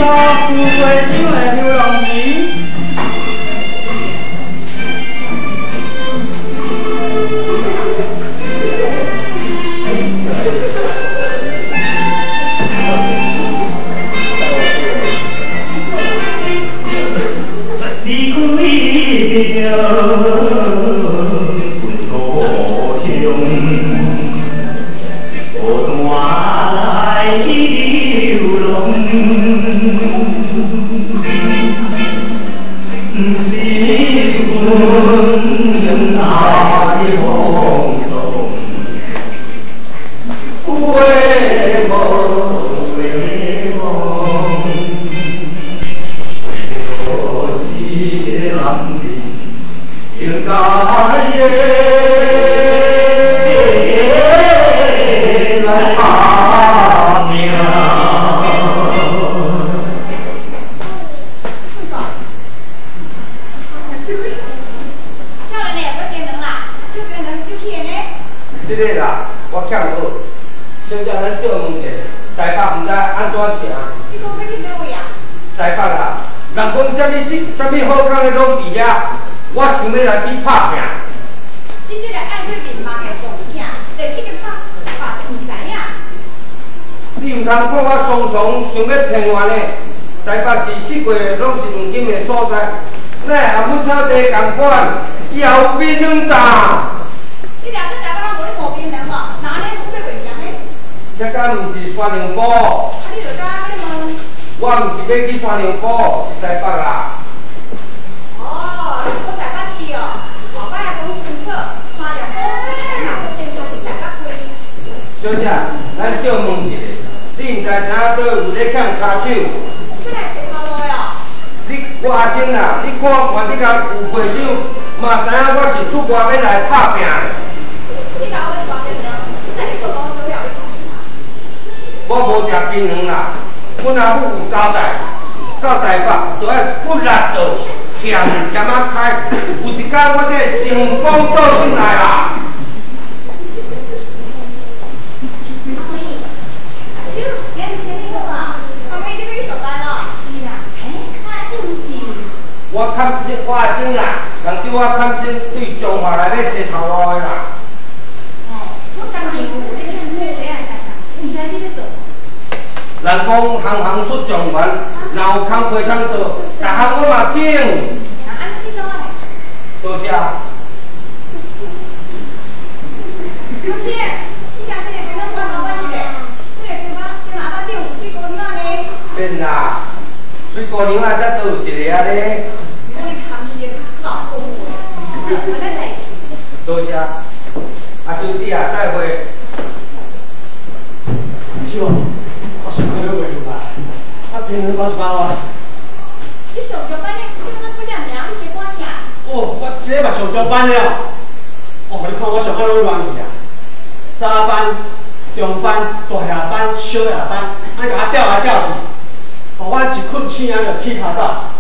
到富贵乡的流浪时，离开了故乡。 流浪，是阮爱风动，为梦为梦，我是人民应该来打拼。 是的啦，我欠好，小姐咱借问者，台北毋知安怎行？你讲要去倒位啊？台北啦，人讲啥物好康的拢伫遐，我想要来去拍拼。你这个爱对面盲的公囝，来去个拍毋知影。你毋通看我常常想要骗我呢？台北市四季拢是黄金的所在，咱下尾炒茶共款，以后变两炸。 你俩这台北人无咧毛病人哦，哪咧不会袂详呢？这敢毋是山羊埔？啊，你就知你问？我毋是要去山羊埔，是台北啦。哦，你是讲台北市哦？后摆讲清楚，山羊埔哪真就是台北区。小姐，咱借问一下，你毋知影倒有咧欠骹手？你来找头路哦？我阿星啦，你看看这个有会手，嘛知影我是出外要来拍拼的。 你甲我抓槟榔，那你做工做了要做啥？我无食槟榔啦，阮阿母有交代，到台北就要骨力做，欠欠啊开。有一天我这成功倒转来啦。阿妹，阿叔，今日生意好啊？阿妹，你要去上班咯？是啦，那就是。我看真，我阿星啦，人叫我看真对中华来要找头路的啦。 我当时有咧看说谁爱干啦，毋知你咧做？人讲行行出状元，若有工课通做，逐项我嘛紧。那安尼你做啊？多谢。老师，你讲这个槟榔我老板一个，这个地方跟阿爸顶有水姑娘呢。免啦，水姑娘啊，才倒有一个啊咧。所以康生老公话，我来来。多谢。 啊，兄弟啊，再会。舅，我是快要回来，啊，槟榔包一包啊。你上上班咧，这么几点名，你先赶啥？哦，我这个嘛上上班了。哦，你看我上班拢乱去啊。早班、中班、大下班、小下班，安甲我调来调去。哦，我一困醒就起头早，